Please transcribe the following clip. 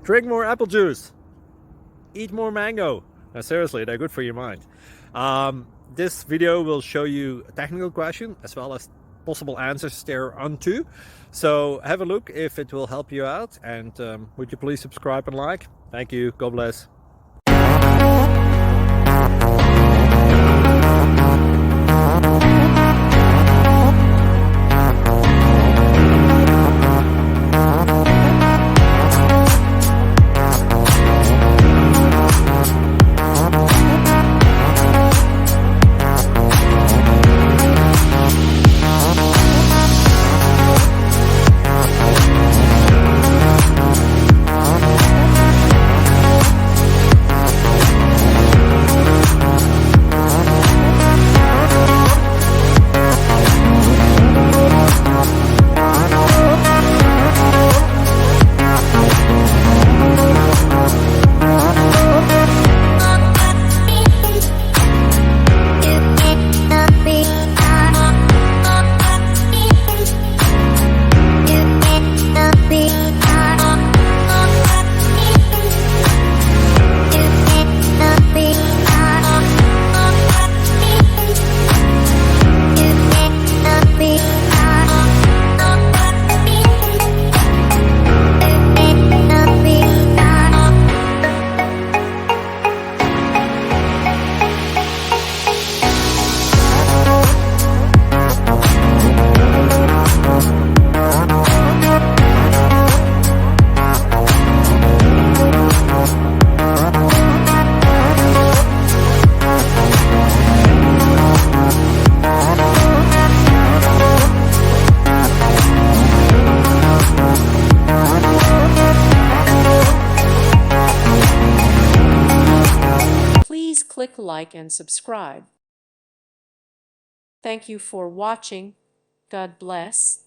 Drink more apple juice. Eat more mango. Now, seriously, they're good for your mind. This video will show you a technical question as well as possible answers thereunto. So have a look if it will help you out, and would you please subscribe and like? Thank you. God bless. Please click like and subscribe. Thank you for watching. God bless.